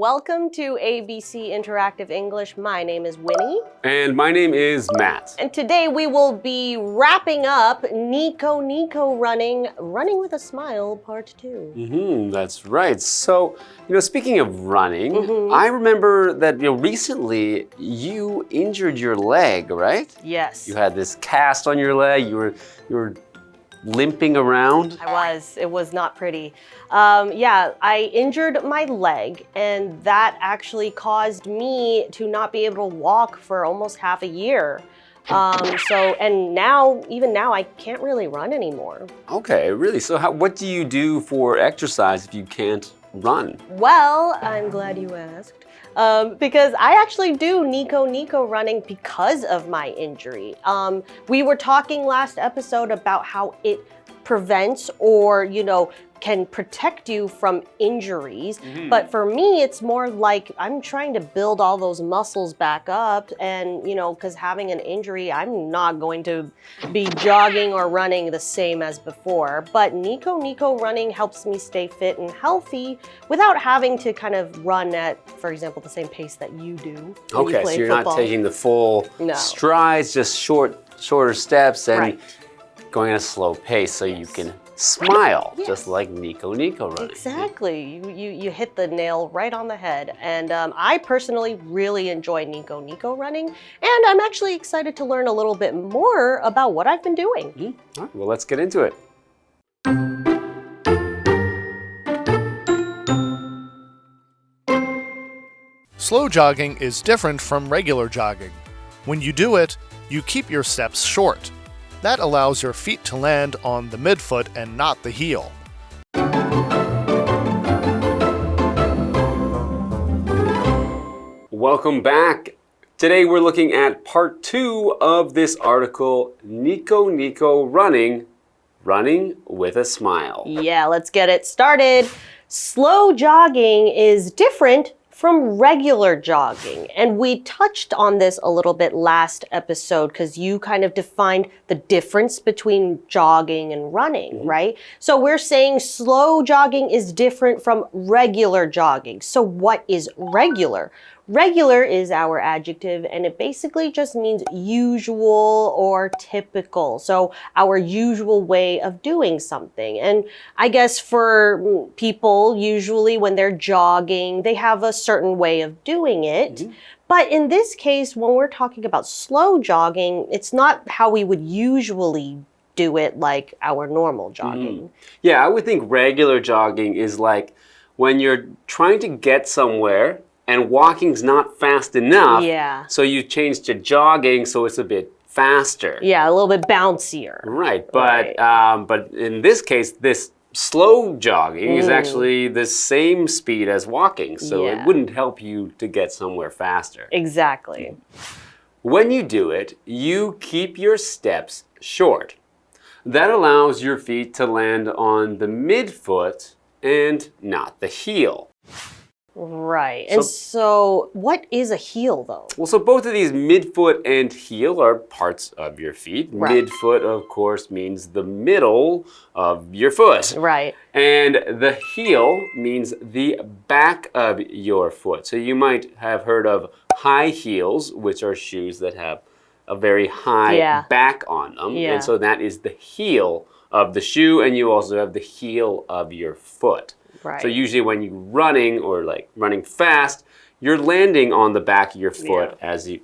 Welcome to ABC Interactive English. My name is Winnie. And my name is Matt. And today we will be wrapping up Niko Niko Running with a Smile, Part 2. That's right. So, speaking of running, I remember that recently you injured your leg, right? Yes. You had this cast on your leg. You were limping around. I was. It was not pretty. I injured my leg, and that actually caused me to not be able to walk for almost half a year. Even now, I can't really run anymore. Okay, really? So what do you do for exercise if you can't run? Well, I'm glad you asked. Because I actually do Niko Niko running because of my injury. We were talking last episode about how it prevents or, can protect you from injuries. But for me, it's more like I'm trying to build all those muscles back up. And, because having an injury, I'm not going to be jogging or running the same as before. But Niko Niko running helps me stay fit and healthy without having to kind of run at, for example, the same pace that you do. Okay, so you're not taking the full strides, just shorter steps and going at a slow pace so you can smile, just like Niko Niko running. Exactly. You hit the nail right on the head. And I personally really enjoy Niko Niko running. And I'm actually excited to learn a little bit more about what I've been doing. All right, well, let's get into it. Slow jogging is different from regular jogging. When you do it, you keep your steps short. That allows your feet to land on the midfoot and not the heel. Welcome back. Today we're looking at part 2 of this article, Niko Niko Running with a Smile. Yeah, let's get it started. Slow jogging is different from regular jogging. And we touched on this a little bit last episode because you kind of defined the difference between jogging and running, right? So we're saying slow jogging is different from regular jogging. So what is regular? Regular is our adjective, and it basically just means usual or typical. So our usual way of doing something. And I guess for people, usually when they're jogging, they have a certain way of doing it. But in this case, when we're talking about slow jogging, it's not how we would usually do it like our normal jogging. Yeah, I would think regular jogging is like when you're trying to get somewhere and walking's not fast enough, so you change to jogging so it's a bit faster. Yeah, a little bit bouncier. Right, but in this case, this slow jogging is actually the same speed as walking, so it wouldn't help you to get somewhere faster. Exactly. When you do it, you keep your steps short. That allows your feet to land on the midfoot and not the heel. Right. And so what is a heel, though? Well, so both of these midfoot and heel are parts of your feet. Right. Midfoot, of course, means the middle of your foot. Right. And the heel means the back of your foot. So you might have heard of high heels, which are shoes that have a very high back on them. And so that is the heel of the shoe, and you also have the heel of your foot. Right. So usually when you're running or like running fast, you're landing on the back of your foot as you,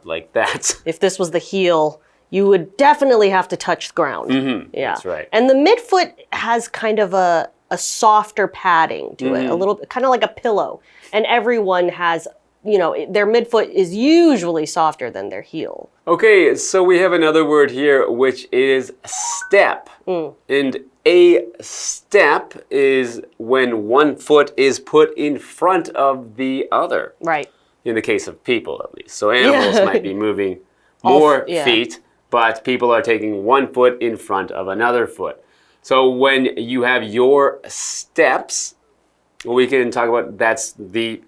like that. If this was the heel, you would definitely have to touch the ground. Yeah. That's right. And the midfoot has kind of a softer padding to it, a little bit, kind of like a pillow. And everyone has, their midfoot is usually softer than their heel. Okay, so we have another word here, which is step. And a step is when one foot is put in front of the other. Right. In the case of people, at least. So animals might be moving more feet, but people are taking one foot in front of another foot. So when you have your steps, we can talk about that's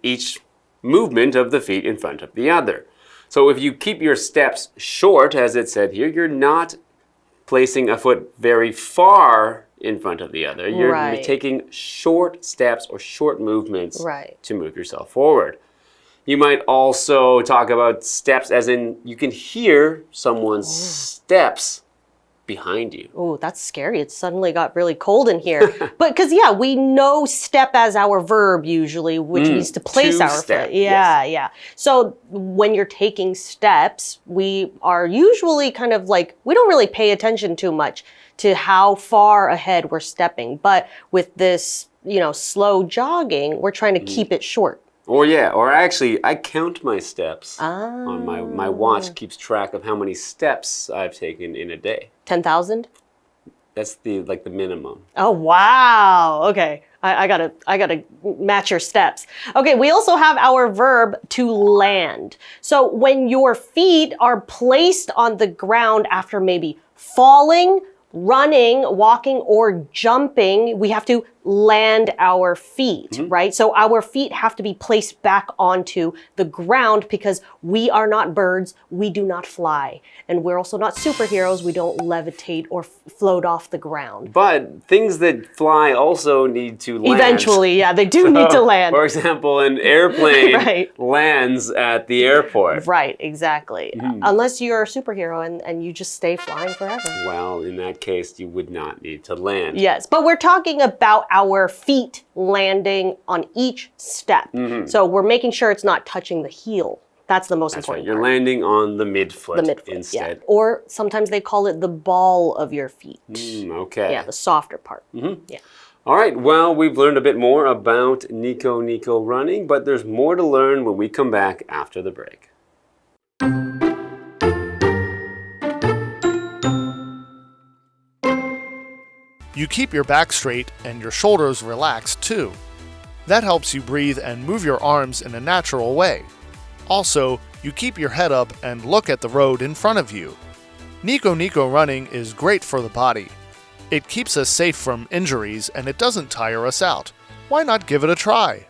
each movement of the feet in front of the other. So if you keep your steps short, as it said here, you're not placing a foot very far in front of the other. You're taking short steps or short movements to move yourself forward. You might also talk about steps as in you can hear someone's steps behind you. Oh, that's scary. It suddenly got really cold in here. But because, yeah, we know step as our verb usually, which means to place our foot. Yeah. So when you're taking steps, we are usually kind of like, we don't really pay attention too much to how far ahead we're stepping. But with this, slow jogging, we're trying to keep it short. Or actually, I count my steps on my watch keeps track of how many steps I've taken in a day. 10,000? That's the minimum. Oh, wow. Okay. I gotta match your steps. Okay, we also have our verb to land. So when your feet are placed on the ground after maybe falling, running, walking, or jumping, we have to land our feet, right? So our feet have to be placed back onto the ground because we are not birds, we do not fly. And we're also not superheroes, we don't levitate or float off the ground. But things that fly also need to land. Eventually, yeah, they do need to land. For example, an airplane lands at the airport. Right, exactly. Unless you're a superhero and you just stay flying forever. Well, in that case, you would not need to land. Yes, but we're talking about our feet landing on each step. So we're making sure it's not touching the heel. That's the most important part. You're landing on the midfoot, instead. Yeah. Or sometimes they call it the ball of your feet. Okay. Yeah, the softer part. Yeah. All right, well, we've learned a bit more about Niko Niko Running, but there's more to learn when we come back after the break. You keep your back straight and your shoulders relaxed too. That helps you breathe and move your arms in a natural way. Also, you keep your head up and look at the road in front of you. Niko Niko Running is great for the body. It keeps us safe from injuries and it doesn't tire us out. Why not give it a try?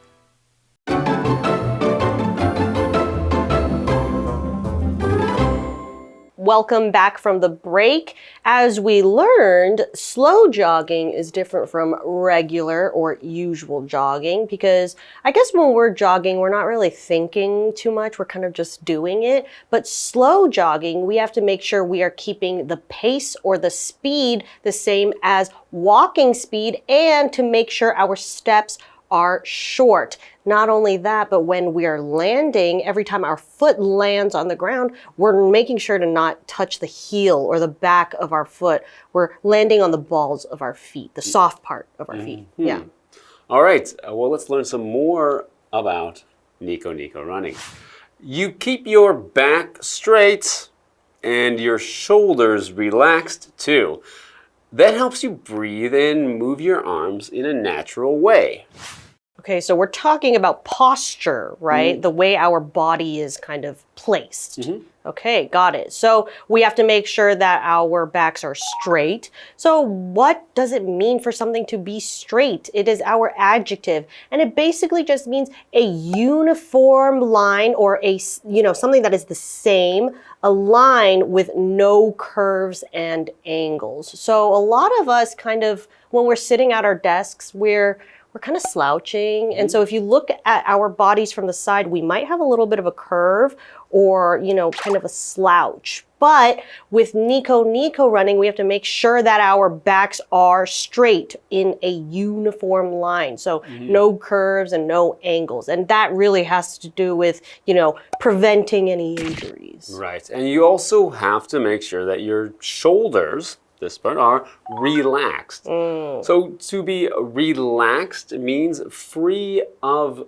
Welcome back from the break. As we learned, slow jogging is different from regular or usual jogging because I guess when we're jogging, we're not really thinking too much. We're kind of just doing it. But slow jogging, we have to make sure we are keeping the pace or the speed the same as walking speed and to make sure our steps are short. Not only that, but when we are landing, every time our foot lands on the ground, we're making sure to not touch the heel or the back of our foot. We're landing on the balls of our feet, the soft part of our feet. Yeah. All right, well, let's learn some more about Niko Niko Running. You keep your back straight and your shoulders relaxed too. That helps you breathe and move your arms in a natural way. Okay, so we're talking about posture, right? The way our body is kind of placed. Okay, got it. So we have to make sure that our backs are straight. So what does it mean for something to be straight? It is our adjective, and it basically just means a uniform line or a, something that is the same, a line with no curves and angles. So a lot of us kind of, when we're sitting at our desks, we're kind of slouching. And so if you look at our bodies from the side, we might have a little bit of a curve or, kind of a slouch. But with Niko Niko Running, we have to make sure that our backs are straight in a uniform line. So no curves and no angles. And that really has to do with, preventing any injuries. Right. And you also have to make sure that your shoulders, this part, are relaxed. So to be relaxed means free of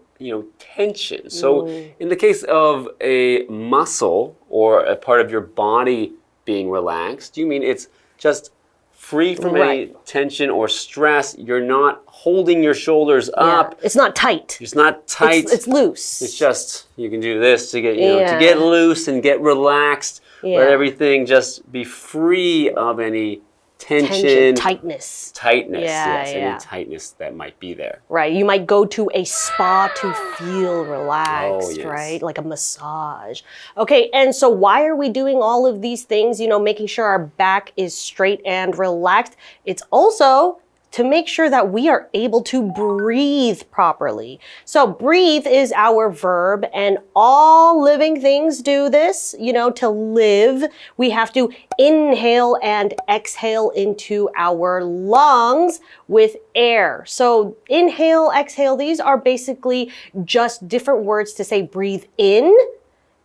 tension. So in the case of a muscle or a part of your body being relaxed, you mean it's just free from any tension or stress. You're not holding your shoulders up. It's not tight. It's not tight. It's loose. It's just, you can do this to get, to get loose and get relaxed. Let everything just be free of any tension, tightness. Any tightness that might be there. Right, you might go to a spa to feel relaxed, right? Like a massage. Okay, and so why are we doing all of these things, making sure our back is straight and relaxed? It's also to make sure that we are able to breathe properly. So breathe is our verb, and all living things do this. To live, we have to inhale and exhale into our lungs with air. So inhale, exhale, these are basically just different words to say breathe in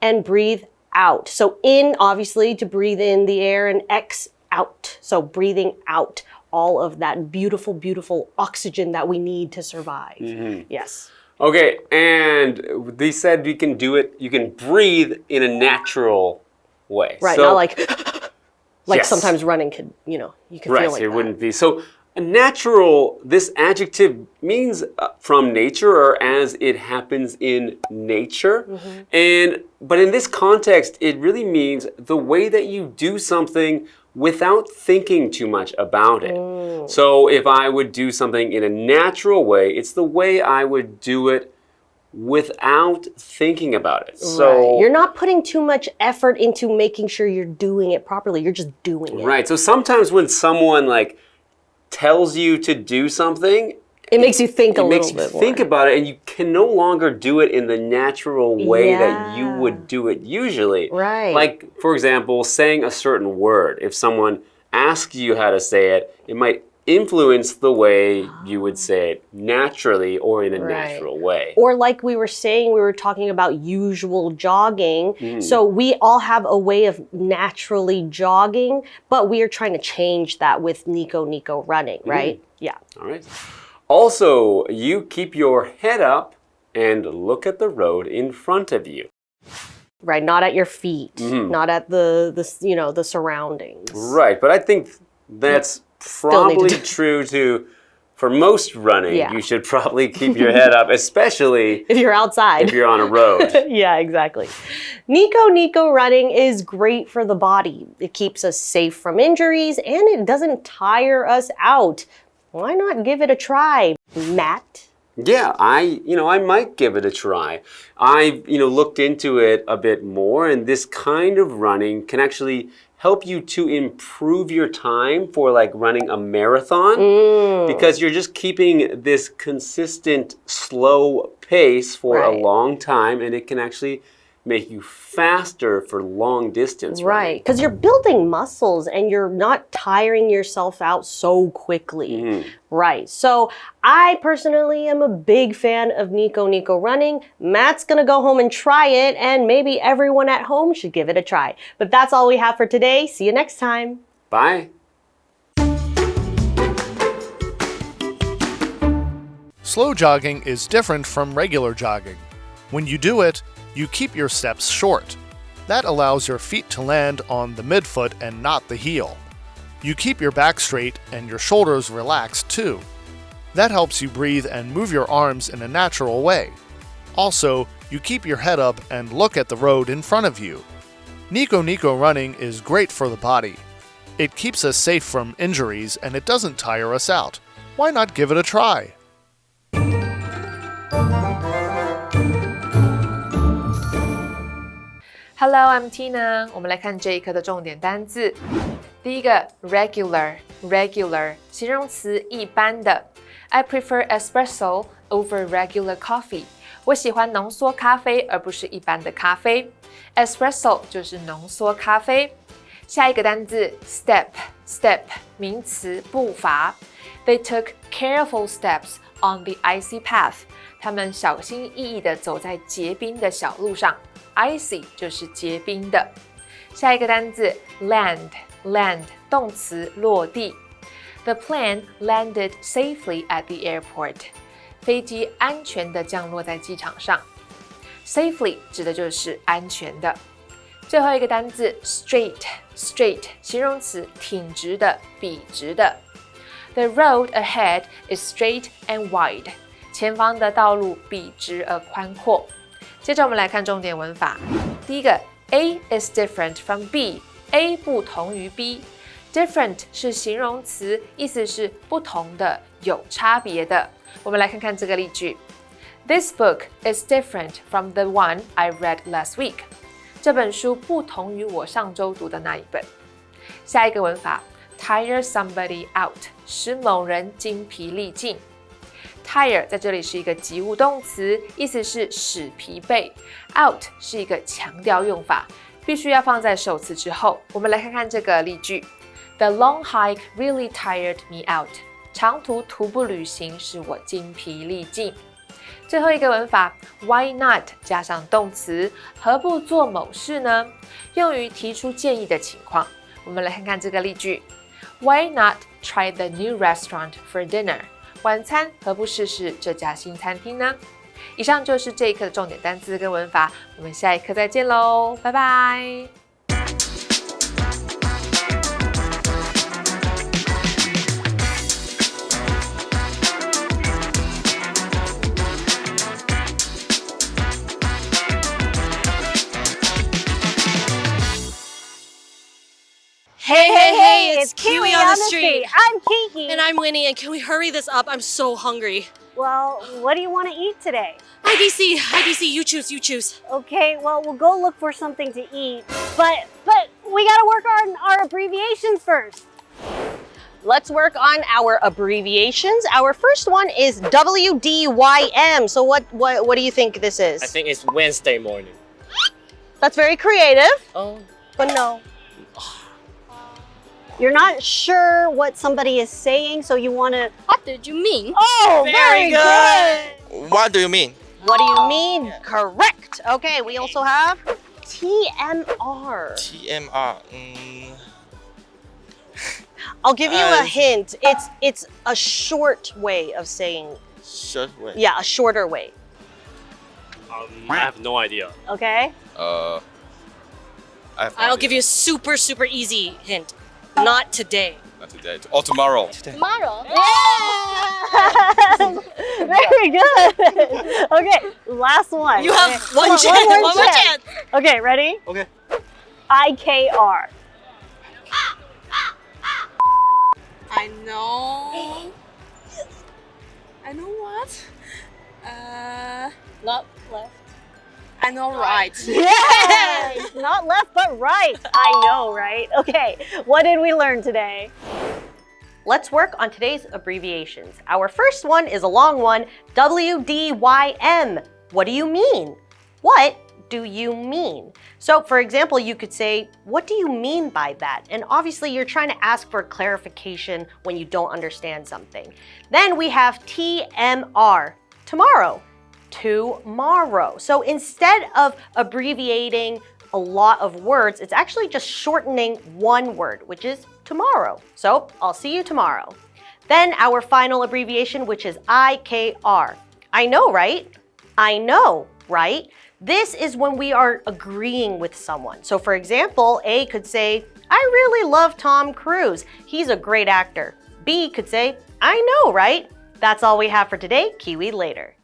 and breathe out. So in, obviously, to breathe in the air, and out. So breathing out all of that beautiful, beautiful oxygen that we need to survive. Yes. Okay, and they said you can do it, you can breathe in a natural way. Right, so, not like yes. Sometimes running could, you can feel like it that. wouldn't be. So natural, this adjective means from nature or as it happens in nature. But in this context, it really means the way that you do something without thinking too much about it. So if I would do something in a natural way, it's the way I would do it without thinking about it. So you're not putting too much effort into making sure you're doing it properly. You're just doing it. Right. So sometimes when someone tells you to do something, it makes you think a little bit more. It makes you think about it, and you can no longer do it in the natural way that you would do it usually. Right. Like, for example, saying a certain word. If someone asks you how to say it, it might influence the way you would say it naturally or in a natural way. Or like we were saying, we were talking about usual jogging. So we all have a way of naturally jogging, but we are trying to change that with Niko Niko Running, right? Yeah. All right. Also, you keep your head up and look at the road in front of you. Right, not at your feet, not at the surroundings. Right, but I think that's probably true for most running. You should probably keep your head up, especially if you're outside. If you're on a road. Yeah, exactly. Niko Niko Running is great for the body. It keeps us safe from injuries and it doesn't tire us out. Why not give it a try, Matt? Yeah, I might give it a try. I've, looked into it a bit more, and this kind of running can actually help you to improve your time for running a marathon because you're just keeping this consistent slow pace for a long time, and it can actually make you faster for long distance running. Right, because you're building muscles and you're not tiring yourself out so quickly. Right, so I personally am a big fan of Niko Niko Running. Matt's gonna go home and try it, and maybe everyone at home should give it a try. But that's all we have for today. See you next time. Bye. Slow jogging is different from regular jogging. When you do it, you keep your steps short. That allows your feet to land on the midfoot and not the heel. You keep your back straight and your shoulders relaxed too. That helps you breathe and move your arms in a natural way. Also, you keep your head up and look at the road in front of you. Niko Niko Running is great for the body. It keeps us safe from injuries and it doesn't tire us out. Why not give it a try? Hello, I'm Tina. 我们来看这一课的重点单字。第一个 regular 形容词一般的。I prefer espresso over regular coffee. 我喜欢浓缩咖啡而不是一般的咖啡。Espresso 就是浓缩咖啡。下一个单字 step 名词步伐。They took careful steps on the icy path. 他们小心翼翼地走在结冰的小路上。Icy 就是结冰的。下一个单字 land 动词落地。The plane landed safely at the airport. 飞机安全地降落在机场上。Safely 指的就是安全的。最后一个单字 straight 形容词挺直的笔直的。The road ahead is straight and wide. 前方的道路笔直而宽阔。接着我们来看重点文法。第一个 A is different from B. A 不同于 B. Different 是形容词，意思是不同的，有差别的。我们来看看这个例句。This book is different from the one I read last week. 这本书不同于我上周读的那一本。下一个文法 tire somebody out， 使某人精疲力尽。Tire 在这里是一个及物动词，意思是使疲惫。Out 是一个强调用法，必须要放在受词之后。我们来看看这个例句 ：The long hike really tired me out。长途徒步旅行使我精疲力尽。最后一个文法 Why not 加上动词，何不做某事呢？用于提出建议的情况。我们来看看这个例句 Why not try the new restaurant for dinner？晚餐何不试试这家新餐厅呢？以上就是这一课的重点单词跟文法，我们下一课再见喽，拜拜。Hey, it's KiWi on the street. I'm Kiki. And I'm Winnie, and can we hurry this up? I'm so hungry. Well, what do you want to eat today? IBC, you choose. Okay, well, we'll go look for something to eat. But we got to work on our abbreviations first. Let's work on our abbreviations. Our first one is WDYM. So what do you think this is? I think it's Wednesday morning. That's very creative. Oh. But no. You're not sure what somebody is saying, so you want to... What did you mean? Oh, very good. What do you mean? What do you mean? Yeah. Correct. Okay, we also have TMR. TMR. I'll give you a hint. It's a short way of saying. Short way. Yeah, a shorter way. I have no idea. Okay. I'll give you a super easy hint. Not today. Not today. Or tomorrow. Tomorrow? Yeah! Very good. Okay, last one. You have okay. one more chance. Okay, ready? Okay. IKR. I know. I know what? Not left. I know right. Yes! Not left, but right. I know, right? Okay, what did we learn today? Let's work on today's abbreviations. Our first one is a long one, WDYM. What do you mean? What do you mean? So, for example, you could say, what do you mean by that? And obviously, you're trying to ask for clarification when you don't understand something. Then we have TMR, tomorrow. Tomorrow. So instead of abbreviating a lot of words, it's actually just shortening one word, which is tomorrow. So I'll see you tomorrow. Then our final abbreviation, which is IKR. I know, right? I know, right? This is when we are agreeing with someone. So for example, A could say, I really love Tom Cruise. He's a great actor. B could say, I know, right? That's all we have for today. KiWi later.